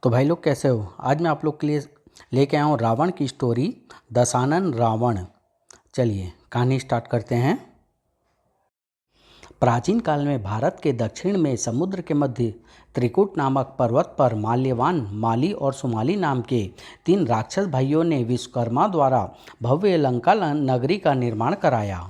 तो भाई लोग कैसे हो। आज मैं आप लोग के लिए लेके आया हूँ रावण की स्टोरी, दशानन रावण। चलिए कहानी स्टार्ट करते हैं। प्राचीन काल में भारत के दक्षिण में समुद्र के मध्य त्रिकुट नामक पर्वत पर माल्यवान, माली और सुमाली नाम के तीन राक्षस भाइयों ने विश्वकर्मा द्वारा भव्य लंका नगरी का निर्माण कराया।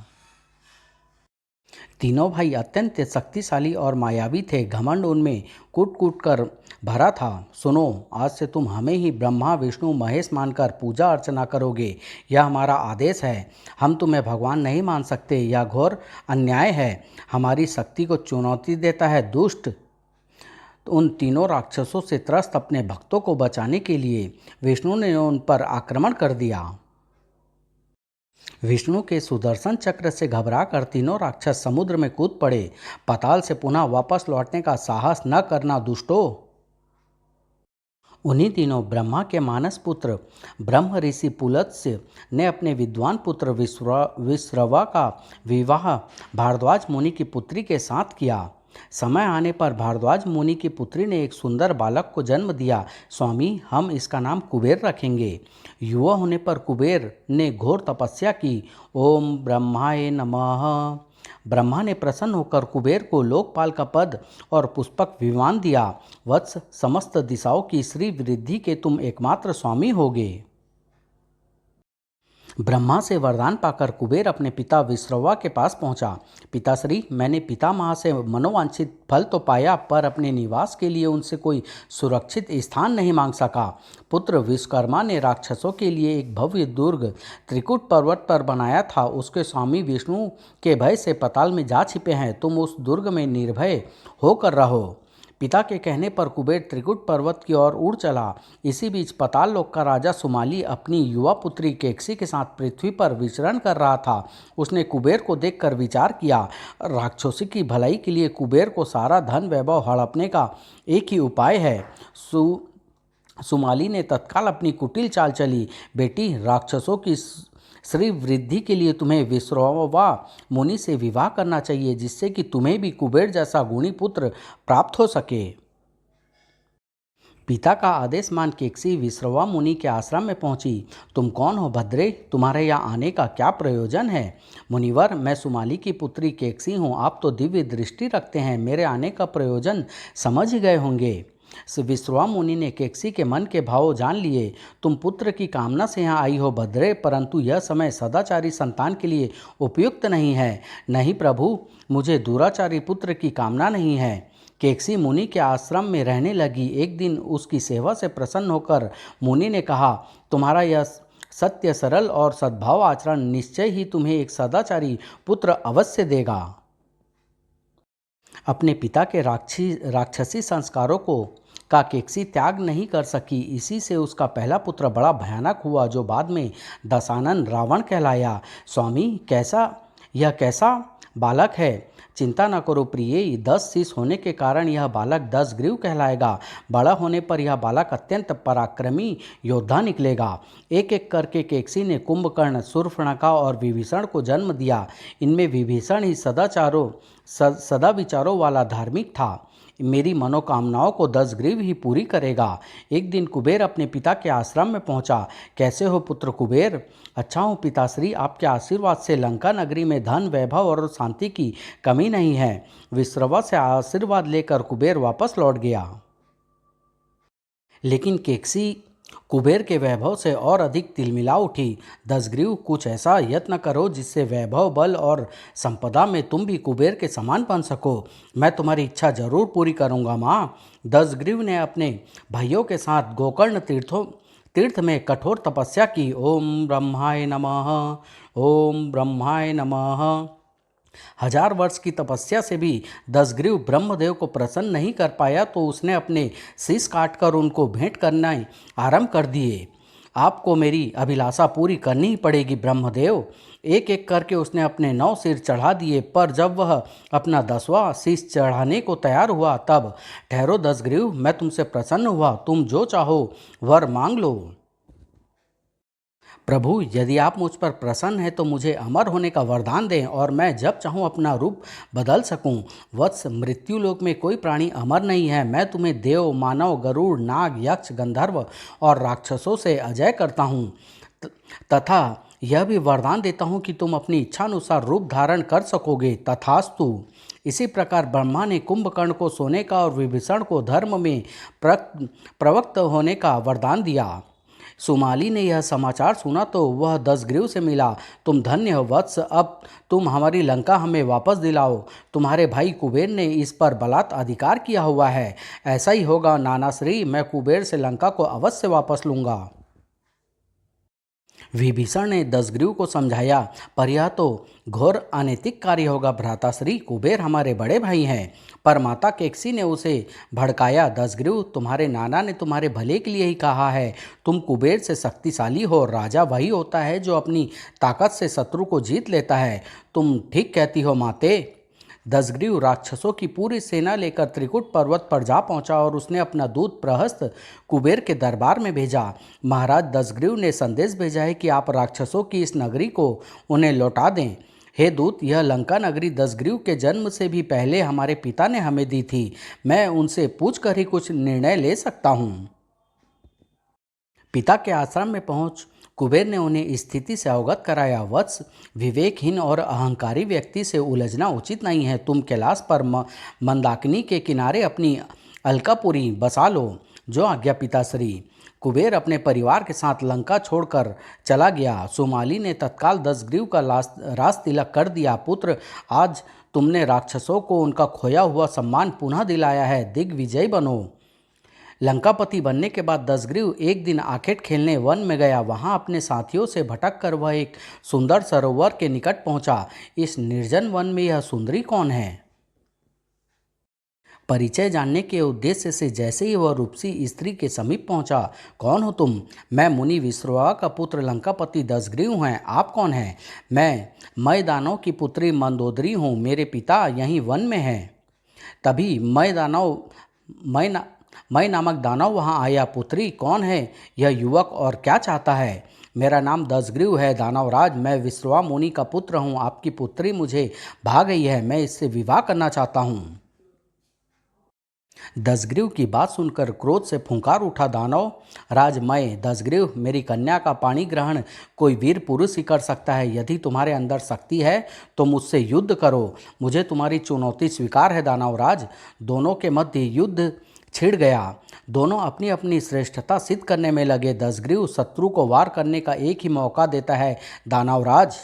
तीनों भाई अत्यंत शक्तिशाली और मायावी थे। घमंड उनमें कूट कूट कर भरा था। सुनो, आज से तुम हमें ही ब्रह्मा विष्णु महेश मानकर पूजा अर्चना करोगे, यह हमारा आदेश है। हम तुम्हें भगवान नहीं मान सकते, यह घोर अन्याय है, हमारी शक्ति को चुनौती देता है दुष्ट। तो उन तीनों राक्षसों से त्रस्त अपने भक्तों को बचाने के लिए विष्णु ने उन पर आक्रमण कर दिया। विष्णु के सुदर्शन चक्र से घबराकर तीनों राक्षस समुद्र में कूद पड़े। पाताल से पुनः वापस लौटने का साहस न करना दुष्टो। उन्हीं दिनों ब्रह्मा के मानस पुत्र ब्रह्म ऋषि पुलत्स्य ने अपने विद्वान पुत्र विश्रवा का विवाह भारद्वाज मुनि की पुत्री के साथ किया। समय आने पर भारद्वाज मुनि की पुत्री ने एक सुंदर बालक को जन्म दिया। स्वामी, हम इसका नाम कुबेर रखेंगे। युवा होने पर कुबेर ने घोर तपस्या की। ओम ब्रह्माय नमः। ब्रह्मा ने प्रसन्न होकर कुबेर को लोकपाल का पद और पुष्पक विमान दिया। वत्स, समस्त दिशाओं की श्री वृद्धि के तुम एकमात्र स्वामी होगे। ब्रह्मा से वरदान पाकर कुबेर अपने पिता विश्रवा के पास पहुंचा। पिताश्री, मैंने पितामह से मनोवांछित फल तो पाया, पर अपने निवास के लिए उनसे कोई सुरक्षित स्थान नहीं मांग सका। पुत्र विश्वकर्मा ने राक्षसों के लिए एक भव्य दुर्ग त्रिकुट पर्वत पर बनाया था। उसके स्वामी विष्णु के भय से पाताल में जा छिपे हैं। तुम उस दुर्ग में निर्भय होकर रहो। पिता के कहने पर कुबेर त्रिकुट पर्वत की ओर उड़ चला। इसी बीच पाताल लोक का राजा सुमाली अपनी युवा पुत्री केकसी के साथ पृथ्वी पर विचरण कर रहा था। उसने कुबेर को देखकर विचार किया, राक्षसी की भलाई के लिए कुबेर को सारा धन वैभव हड़पने का एक ही उपाय है। सुमाली ने तत्काल अपनी कुटिल चाल चली। बेटी, राक्षसों की श्री वृद्धि के लिए तुम्हें विश्रवा मुनि से विवाह करना चाहिए, जिससे कि तुम्हें भी कुबेर जैसा गुणी पुत्र प्राप्त हो सके। पिता का आदेश मान केकसी विश्रवा मुनि के आश्रम में पहुंची। तुम कौन हो भद्रे? तुम्हारे यहाँ आने का क्या प्रयोजन है? मुनिवर, मैं सुमाली की पुत्री केकसी हूँ। आप तो दिव्य दृष्टि रखते हैं, मेरे आने का प्रयोजन समझ ही गए होंगे। विश्रवा मुनि ने केकसी के मन के भाव जान लिए। तुम पुत्र की कामना से यहाँ आई हो भद्रे, परंतु यह समय सदाचारी संतान के लिए उपयुक्त नहीं है। नहीं प्रभु, मुझे दुराचारी पुत्र की कामना नहीं है। केकसी मुनि के आश्रम में रहने लगी। एक दिन उसकी सेवा से प्रसन्न होकर मुनि ने कहा, तुम्हारा यह सत्य, सरल और सद्भाव आचरण निश्चय ही तुम्हें एक सदाचारी पुत्र अवश्य देगा। अपने पिता के राक्षसी संस्कारों को का केकसी त्याग नहीं कर सकी। इसी से उसका पहला पुत्र बड़ा भयानक हुआ, जो बाद में दशानन रावण कहलाया। स्वामी, यह कैसा बालक है? चिंता न करो प्रिय, 10 शीश होने के कारण यह बालक 10 ग्रीव कहलाएगा। बड़ा होने पर यह बालक अत्यंत पराक्रमी योद्धा निकलेगा। एक एक करके केकसी ने कुंभकर्ण, शूर्पणखा और विभीषण को जन्म दिया। इनमें विभीषण ही सदा विचारों वाला धार्मिक था। मेरी मनोकामनाओं को 10 ग्रीव ही पूरी करेगा। एक दिन कुबेर अपने पिता के आश्रम में पहुंचा। कैसे हो पुत्र कुबेर? अच्छा हूँ पिताश्री, आपके आशीर्वाद से लंका नगरी में धन वैभव और शांति की कमी नहीं है। विश्रवा से आशीर्वाद लेकर कुबेर वापस लौट गया। लेकिन केकसी कुबेर के वैभव से और अधिक तिलमिला उठी। 10 ग्रीव, कुछ ऐसा यत्न करो जिससे वैभव, बल और संपदा में तुम भी कुबेर के समान बन सको। मैं तुम्हारी इच्छा जरूर पूरी करूंगा माँ। 10 ग्रीव ने अपने भाइयों के साथ गोकर्ण तीर्थ में कठोर तपस्या की। ओम ब्रह्माय नमः, ओम ब्रह्माय नमः। 1000 वर्ष की तपस्या से भी 10 ग्रीव ब्रह्मदेव को प्रसन्न नहीं कर पाया, तो उसने अपने शीश काटकर उनको भेंट करना आरंभ कर दिए। आपको मेरी अभिलाषा पूरी करनी ही पड़ेगी ब्रह्मदेव। एक एक करके उसने अपने 9 सिर चढ़ा दिए, पर जब वह अपना 10वां शीश चढ़ाने को तैयार हुआ, तब ठहरो 10 ग्रीव, मैं तुमसे प्रसन्न हुआ, तुम जो चाहो वर मांग लो। प्रभु, यदि आप मुझ पर प्रसन्न हैं तो मुझे अमर होने का वरदान दें और मैं जब चाहूँ अपना रूप बदल सकूं। वत्स, मृत्युलोक में कोई प्राणी अमर नहीं है। मैं तुम्हें देव, मानव, गरुड़, नाग, यक्ष, गंधर्व और राक्षसों से अजय करता हूँ तथा यह भी वरदान देता हूँ कि तुम अपनी इच्छानुसार रूप धारण कर सकोगे। तथास्तु। इसी प्रकार ब्रह्मा ने कुंभकर्ण को सोने का और विभीषण को धर्म में प्रवक्त होने का वरदान दिया। सुमाली ने यह समाचार सुना तो वह दसग्रीव से मिला। तुम धन्य हो वत्स, अब तुम हमारी लंका हमें वापस दिलाओ। तुम्हारे भाई कुबेर ने इस पर बलात् अधिकार किया हुआ है। ऐसा ही होगा नानाश्री, मैं कुबेर से लंका को अवश्य वापस लूँगा। विभीषण ने दसग्रीव को समझाया, पर यह तो घोर अनैतिक कार्य होगा भ्राताश्री। कुबेर हमारे बड़े भाई हैं। पर माता केकसी ने उसे भड़काया, दसग्रीव, तुम्हारे नाना ने तुम्हारे भले के लिए ही कहा है। तुम कुबेर से शक्तिशाली हो। राजा वही होता है जो अपनी ताकत से शत्रु को जीत लेता है। तुम ठीक कहती हो माते। दसग्रीव राक्षसों की पूरी सेना लेकर त्रिकुट पर्वत पर जा पहुंचा और उसने अपना दूत प्रहस्त कुबेर के दरबार में भेजा। महाराज, दसग्रीव ने संदेश भेजा है कि आप राक्षसों की इस नगरी को उन्हें लौटा दें। हे दूत, यह लंका नगरी दसग्रीव के जन्म से भी पहले हमारे पिता ने हमें दी थी। मैं उनसे पूछकर ही कुछ निर्णय ले सकता हूँ। पिता के आश्रम में पहुंच कुबेर ने उन्हें स्थिति से अवगत कराया। वत्स, विवेकहीन और अहंकारी व्यक्ति से उलझना उचित नहीं है। तुम कैलाश पर मंदाकिनी के किनारे अपनी अलकापुरी बसा लो। जो आज्ञा पिताश्री। कुबेर अपने परिवार के साथ लंका छोड़कर चला गया। सुमाली ने तत्काल दसग्रीव का राज तिलक कर दिया। पुत्र, आज तुमने राक्षसों को उनका खोया हुआ सम्मान पुनः दिलाया है। दिग्विजयी बनो। लंकापति बनने के बाद दसग्रीव एक दिन आखेट खेलने वन में गया। वहां अपने साथियों से भटक कर वह एक सुंदर सरोवर के निकट पहुंचा। इस निर्जन वन में यह सुंदरी कौन है? परिचय जानने के उद्देश्य से जैसे ही वह रूपसी स्त्री के समीप पहुंचा, कौन हो तुम? मैं मुनि विश्रवा का पुत्र लंकापति दसग्रीव हैं। आप कौन हैं? मैं दानव की पुत्री मंदोदरी हूँ। मेरे पिता यहीं वन में हैं। तभी मैं नामक दानव वहां आया। पुत्री, कौन है यह युवक और क्या चाहता है? मेरा नाम दसग्रीव है दानवराज। मैं विश्रवा मुनि का पुत्र हूँ। आपकी पुत्री मुझे भा गई है। मैं इससे विवाह करना चाहता हूँ। दसग्रीव की बात सुनकर क्रोध से फुंकार उठा दानव राज, मैं दसग्रीव, मेरी कन्या का पाणी ग्रहण कोई वीर पुरुष ही कर सकता है। यदि तुम्हारे अंदर शक्ति है तो मुझसे युद्ध करो। मुझे तुम्हारी चुनौती स्वीकार है दानवराज। दोनों के मध्य युद्ध छिड़ गया। दोनों अपनी अपनी श्रेष्ठता सिद्ध करने में लगे। दसग्रीव शत्रु को वार करने का एक ही मौका देता है दानवराज।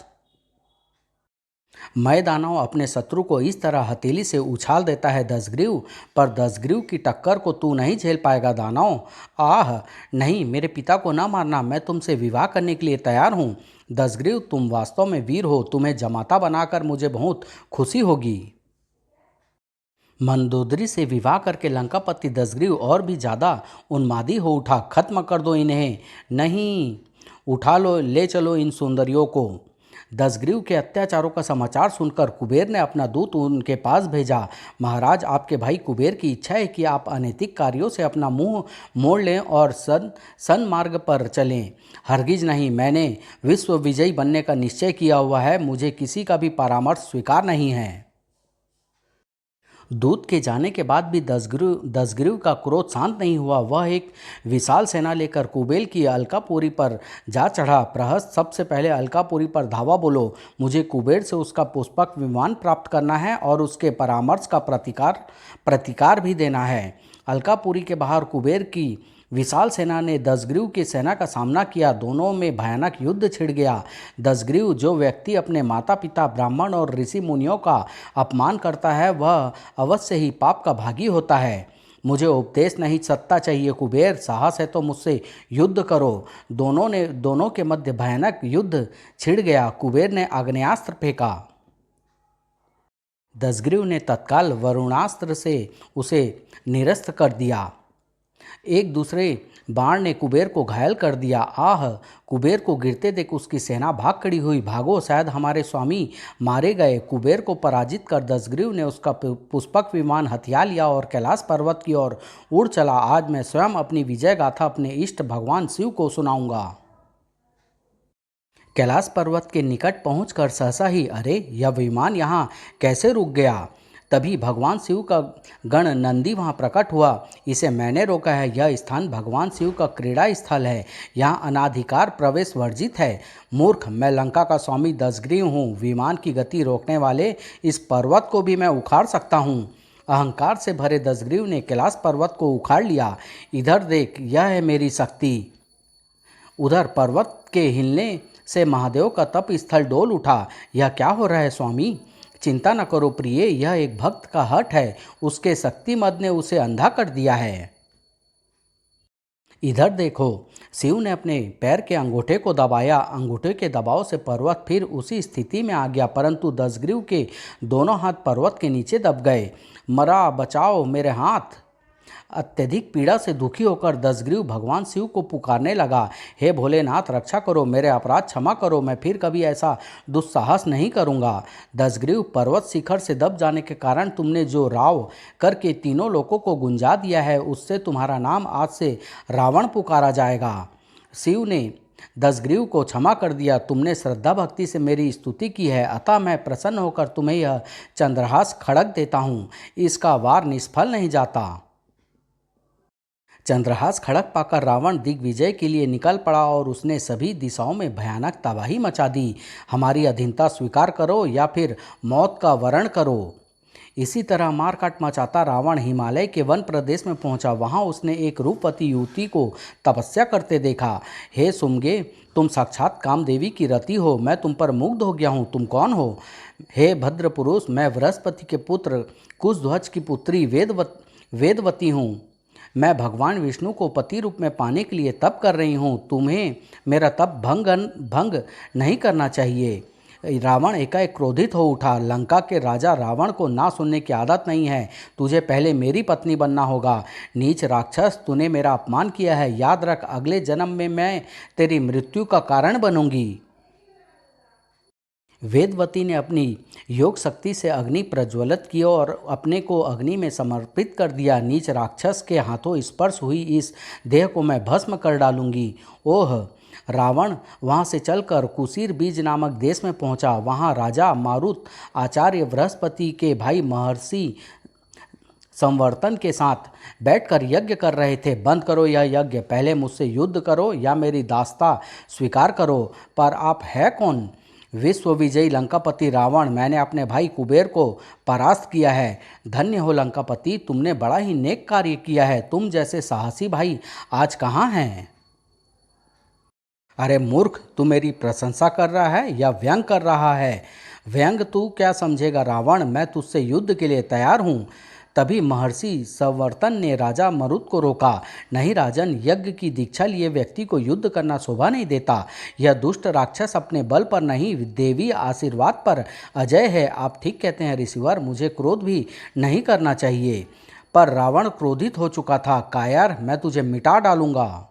मैं दानव अपने शत्रु को इस तरह हथेली से उछाल देता है दसग्रीव, पर दसग्रीव की टक्कर को तू नहीं झेल पाएगा दानव। आह नहीं, मेरे पिता को ना मारना। मैं तुमसे विवाह करने के लिए तैयार हूँ। दसग्रीव, तुम वास्तव में वीर हो। तुम्हें जमाता बनाकर मुझे बहुत खुशी होगी। मंदोदरी से विवाह करके लंकापति दसग्रीव और भी ज़्यादा उन्मादी हो उठा। खत्म कर दो इन्हें। नहीं, उठा लो, ले चलो इन सुंदरियों को। दसग्रीव के अत्याचारों का समाचार सुनकर कुबेर ने अपना दूत उनके पास भेजा। महाराज, आपके भाई कुबेर की इच्छा है कि आप अनैतिक कार्यों से अपना मुंह मोड़ लें और सन्मार्ग पर चलें। हरगिज नहीं, मैंने विश्व विजयी बनने का निश्चय किया हुआ है। मुझे किसी का भी परामर्श स्वीकार नहीं है। दूत के जाने के बाद भी दसग्रीव का क्रोध शांत नहीं हुआ। वह एक विशाल सेना लेकर कुबेर की अलकापुरी पर जा चढ़ा। प्रहस्त, सबसे पहले अलकापुरी पर धावा बोलो। मुझे कुबेर से उसका पुष्पक विमान प्राप्त करना है और उसके परामर्श का प्रतिकार भी देना है। अलकापुरी के बाहर कुबेर की विशाल सेना ने दसग्रीव की सेना का सामना किया। दोनों में भयानक युद्ध छिड़ गया। दसग्रीव, जो व्यक्ति अपने माता पिता, ब्राह्मण और ऋषि मुनियों का अपमान करता है वह अवश्य ही पाप का भागी होता है। मुझे उपदेश नहीं, सत्ता चाहिए। कुबेर, साहस है तो मुझसे युद्ध करो। दोनों के मध्य भयानक युद्ध छिड़ गया। कुबेर ने आग्नेयास्त्र फेंका। दसग्रीव ने तत्काल वरुणास्त्र से उसे निरस्त कर दिया। एक दूसरे बाण ने कुबेर को घायल कर दिया। आह, कुबेर को गिरते देख उसकी सेना भाग खड़ी हुई। भागो, शायद हमारे स्वामी मारे गए। कुबेर को पराजित कर दसग्रीव ने उसका पुष्पक विमान हथिया लिया और कैलाश पर्वत की ओर उड़ चला। आज मैं स्वयं अपनी विजय गाथा अपने इष्ट भगवान शिव को सुनाऊंगा। कैलाश पर्वत के निकट पहुंचकर सहसा ही अरे यह विमान यहाँ कैसे रुक गया। तभी भगवान शिव का गण नंदी वहाँ प्रकट हुआ। इसे मैंने रोका है। यह स्थान भगवान शिव का क्रीड़ा स्थल है। यहाँ अनाधिकार प्रवेश वर्जित है। मूर्ख, मैं लंका का स्वामी दशग्रीव हूँ। विमान की गति रोकने वाले इस पर्वत को भी मैं उखाड़ सकता हूँ। अहंकार से भरे दशग्रीव ने कैलाश पर्वत को उखाड़ लिया। इधर देख, यह है मेरी शक्ति। उधर पर्वत के हिलने से महादेव का तप स्थल डोल उठा। यह क्या हो रहा है स्वामी? चिंता न करो प्रिय, यह एक भक्त का हठ है। उसके शक्ति मद ने उसे अंधा कर दिया है। इधर देखो, शिव ने अपने पैर के अंगूठे को दबाया। अंगूठे के दबाव से पर्वत फिर उसी स्थिति में आ गया, परंतु दशग्रीव के दोनों हाथ पर्वत के नीचे दब गए। मरा, बचाओ मेरे हाथ। अत्यधिक पीड़ा से दुखी होकर दशग्रीव भगवान शिव को पुकारने लगा। हे भोलेनाथ, रक्षा करो, मेरे अपराध क्षमा करो, मैं फिर कभी ऐसा दुस्साहस नहीं करूँगा। दशग्रीव, पर्वत शिखर से दब जाने के कारण तुमने जो राव करके तीनों लोकों को गुंजा दिया है, उससे तुम्हारा नाम आज से रावण पुकारा जाएगा। शिव ने दशग्रीव को क्षमा कर दिया। तुमने श्रद्धा भक्ति से मेरी स्तुति की है, अतः मैं प्रसन्न होकर तुम्हें यह चंद्रहास खड़ग देता हूँ। इसका वार निष्फल नहीं जाता। चंद्रहास खड़क पाकर रावण दिग्विजय के लिए निकल पड़ा और उसने सभी दिशाओं में भयानक तबाही मचा दी। हमारी अधीनता स्वीकार करो या फिर मौत का वरण करो। इसी तरह मारकाट मचाता रावण हिमालय के वन प्रदेश में पहुंचा। वहां उसने एक रूपवती युवती को तपस्या करते देखा। हे सुमगे, तुम साक्षात कामदेवी की रति हो। मैं तुम पर मुग्ध हो गया हूँ। तुम कौन हो? हे भद्र पुरुष, मैं बृहस्पति के पुत्र कुशध्वज की पुत्री वेदवती हूँ। मैं भगवान विष्णु को पति रूप में पाने के लिए तप कर रही हूँ। तुम्हें मेरा तप भंग नहीं करना चाहिए। रावण एकाएक क्रोधित हो उठा। लंका के राजा रावण को ना सुनने की आदत नहीं है। तुझे पहले मेरी पत्नी बनना होगा। नीच राक्षस, तूने मेरा अपमान किया है। याद रख, अगले जन्म में मैं तेरी मृत्यु का कारण बनूंगी। वेदवती ने अपनी योग शक्ति से अग्नि प्रज्वलित की और अपने को अग्नि में समर्पित कर दिया। नीच राक्षस के हाथों स्पर्श हुई इस देह को मैं भस्म कर डालूंगी। ओह! रावण वहाँ से चलकर कुशीर बीज नामक देश में पहुँचा। वहाँ राजा मारुत आचार्य बृहस्पति के भाई महर्षि संवर्तन के साथ बैठकर यज्ञ कर रहे थे। बंद करो यह यज्ञ, पहले मुझसे युद्ध करो या मेरी दास्ता स्वीकार करो। पर आप है कौन? विश्व विजयी लंकापति रावण, मैंने अपने भाई कुबेर को परास्त किया है। धन्य हो लंकापति, तुमने बड़ा ही नेक कार्य किया है। तुम जैसे साहसी भाई आज कहाँ हैं? अरे मूर्ख, तू मेरी प्रशंसा कर रहा है या व्यंग कर रहा है? व्यंग तू क्या समझेगा रावण, मैं तुझसे युद्ध के लिए तैयार हूँ। तभी महर्षि संवर्तन ने राजा मरुत को रोका। नहीं राजन, यज्ञ की दीक्षा लिए व्यक्ति को युद्ध करना शोभा नहीं देता। यह दुष्ट राक्षस अपने बल पर नहीं, देवी आशीर्वाद पर अजय है। आप ठीक कहते हैं ऋषिवर, मुझे क्रोध भी नहीं करना चाहिए। पर रावण क्रोधित हो चुका था। कायर, मैं तुझे मिटा डालूंगा।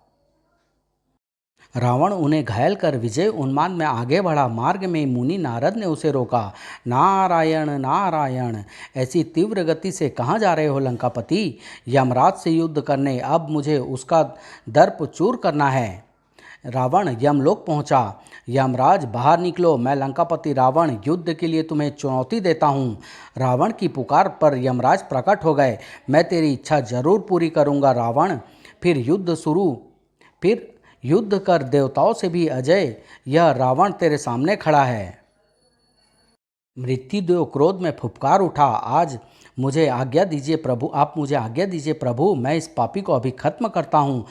रावण उन्हें घायल कर विजय उन्माद में आगे बढ़ा। मार्ग में मुनि नारद ने उसे रोका। नारायण नारायण, ऐसी तीव्र गति से कहाँ जा रहे हो लंकापति? यमराज से युद्ध करने। अब मुझे उसका दर्प चूर करना है। रावण यमलोक पहुँचा। यमराज, बाहर निकलो, मैं लंकापति रावण युद्ध के लिए तुम्हें चुनौती देता हूँ। रावण की पुकार पर यमराज प्रकट हो गए। मैं तेरी इच्छा जरूर पूरी करूँगा रावण। फिर युद्ध कर देवताओं से भी अजय यह रावण तेरे सामने खड़ा है। मृत्युदेव क्रोध में फुफकार उठा। आज मुझे आज्ञा दीजिए प्रभु, आप मुझे आज्ञा दीजिए प्रभु, मैं इस पापी को अभी खत्म करता हूँ।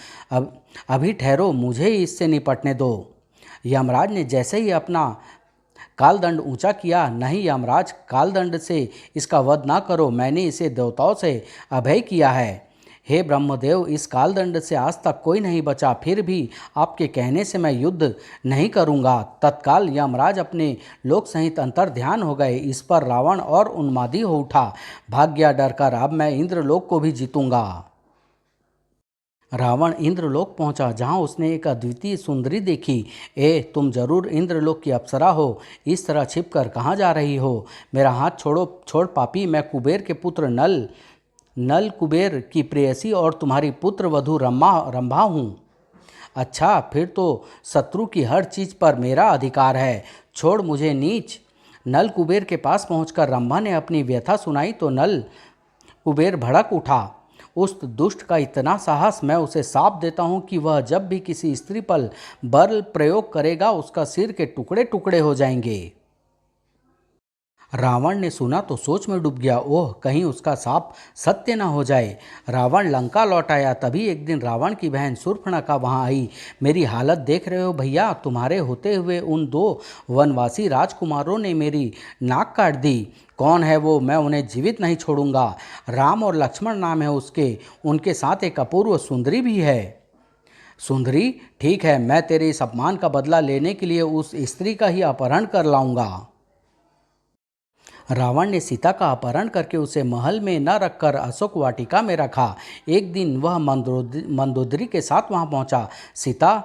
अभी ठहरो, मुझे ही इससे निपटने दो। यमराज ने जैसे ही अपना कालदंड ऊंचा किया, नहीं यमराज, कालदंड से इसका वध ना करो, मैंने इसे देवताओं से अभय किया है। हे ब्रह्मदेव, इस कालदंड से आज तक कोई नहीं बचा, फिर भी आपके कहने से मैं युद्ध नहीं करूंगा। तत्काल यमराज अपने लोक सहित अंतर ध्यान हो गए। इस पर रावण और उन्मादी हो उठा। भाग गया डरकर, अब मैं इंद्रलोक को भी जीतूंगा। रावण इंद्रलोक पहुंचा, जहां उसने एक अद्वितीय सुंदरी देखी। तुम जरूर इंद्रलोक की अप्सरा हो। इस तरह छिपकर कहाँ जा रही हो? मेरा हाथ छोड़ पापी, मैं कुबेर के पुत्र नल कुबेर की प्रेयसी और तुम्हारी पुत्र वधू रंभा हूँ। अच्छा, फिर तो शत्रु की हर चीज पर मेरा अधिकार है। छोड़ मुझे नीच। नल कुबेर के पास पहुंचकर रंभा ने अपनी व्यथा सुनाई तो नल कुबेर भड़क उठा। उस दुष्ट का इतना साहस, मैं उसे साप देता हूँ कि वह जब भी किसी स्त्री पर बल प्रयोग करेगा उसका सिर के टुकड़े टुकड़े हो जाएंगे। रावण ने सुना तो सोच में डूब गया। ओह, कहीं उसका साप सत्य न हो जाए। रावण लंका लौट आया। तभी एक दिन रावण की बहन शूर्पणखा वहां आई। मेरी हालत देख रहे हो भैया, तुम्हारे होते हुए उन दो वनवासी राजकुमारों ने मेरी नाक काट दी। कौन है वो? मैं उन्हें जीवित नहीं छोड़ूंगा। राम और लक्ष्मण नाम है उसके। उनके साथ एक अपूर्व सुंदरी भी है। सुंदरी? ठीक है, मैं तेरे इस अपमान का बदला लेने के लिए उस स्त्री का ही अपहरण कर लाऊंगा। रावण ने सीता का अपहरण करके उसे महल में न रखकर अशोक वाटिका में रखा। एक दिन वह मंदोदरी के साथ वहां पहुंचा। सीता,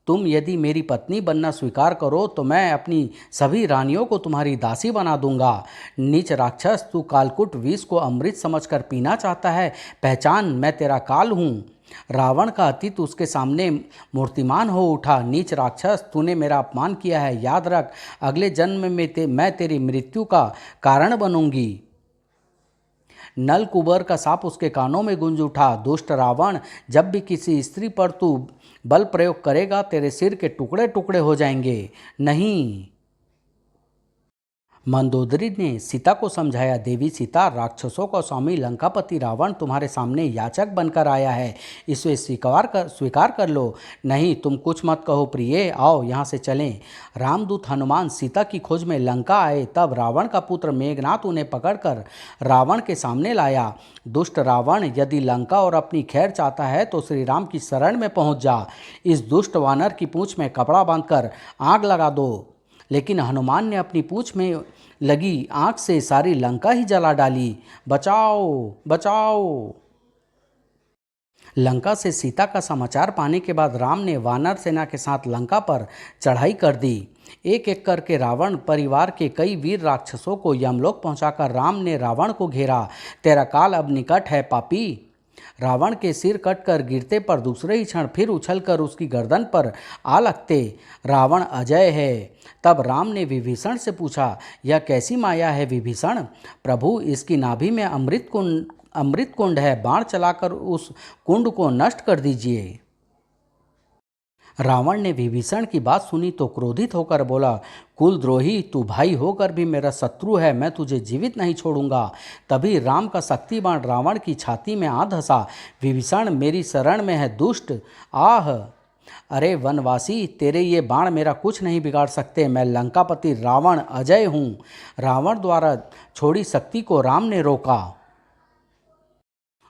तुम यदि मेरी पत्नी बनना स्वीकार करो तो मैं अपनी सभी रानियों को तुम्हारी दासी बना दूंगा। नीच राक्षस, तू कालकूट विष को अमृत समझकर पीना चाहता है। पहचान, मैं तेरा काल हूँ। रावण का अतीत उसके सामने मूर्तिमान हो उठा। नीच राक्षस, तूने मेरा अपमान किया है। याद रख, अगले जन्म में मैं तेरी मृत्यु का कारण बनूंगी। नल कुबर का साप उसके कानों में गूंज उठा। दुष्ट रावण, जब भी किसी स्त्री पर तू बल प्रयोग करेगा तेरे सिर के टुकड़े टुकड़े हो जाएंगे। नहीं। मंदोदरी ने सीता को समझाया। देवी सीता, राक्षसों का स्वामी लंकापति रावण तुम्हारे सामने याचक बनकर आया है। इसे स्वीकार कर लो। नहीं, तुम कुछ मत कहो प्रिय, आओ यहाँ से चलें। रामदूत हनुमान सीता की खोज में लंका आए। तब रावण का पुत्र मेघनाथ उन्हें पकड़कर रावण के सामने लाया। दुष्ट रावण, यदि लंका और अपनी खैर चाहता है तो श्री राम की शरण में पहुँच जा। इस दुष्ट वानर की पूंछ में कपड़ा बांधकर आग लगा दो। लेकिन हनुमान ने अपनी पूंछ में लगी आग से सारी लंका ही जला डाली। बचाओ, बचाओ। लंका से सीता का समाचार पाने के बाद राम ने वानर सेना के साथ लंका पर चढ़ाई कर दी। एक एक करके रावण परिवार के कई वीर राक्षसों को यमलोक पहुंचाकर राम ने रावण को घेरा। तेरा काल अब निकट है पापी। रावण के सिर कटकर गिरते पर दूसरे ही क्षण फिर उछलकर उसकी गर्दन पर आ लगते। रावण अजय है। तब राम ने विभीषण से पूछा, यह कैसी माया है विभीषण? प्रभु, इसकी नाभि में अमृत कुंड है। बाण चलाकर उस कुंड को नष्ट कर दीजिए। रावण ने विभीषण की बात सुनी तो क्रोधित होकर बोला, कुलद्रोही, तू भाई होकर भी मेरा शत्रु है। मैं तुझे जीवित नहीं छोड़ूंगा। तभी राम का शक्ति बाण रावण की छाती में आ धंसा। विभीषण मेरी शरण में है दुष्ट। आह! अरे वनवासी, तेरे ये बाण मेरा कुछ नहीं बिगाड़ सकते। मैं लंकापति रावण अजय हूँ। रावण द्वारा छोड़ी शक्ति को राम ने रोका।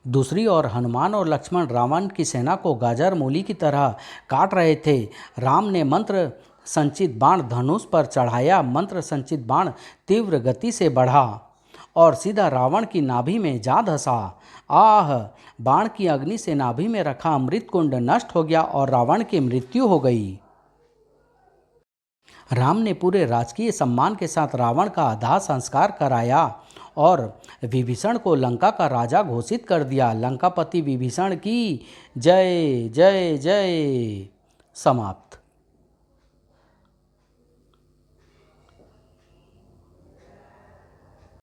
दूसरी ओर हनुमान और लक्ष्मण रावण की सेना को गाजर मूली की तरह काट रहे थे। राम ने मंत्र संचित बाण धनुष पर चढ़ाया। मंत्र संचित बाण तीव्र गति से बढ़ा और सीधा रावण की नाभि में जा धंसा। आह! बाण की अग्नि से नाभि में रखा अमृत कुंड नष्ट हो गया और रावण की मृत्यु हो गई। राम ने पूरे राजकीय सम्मान के साथ रावण का अदाह संस्कार कराया और विभीषण को लंका का राजा घोषित कर दिया। लंकापति विभीषण की जय जय जय। समाप्त।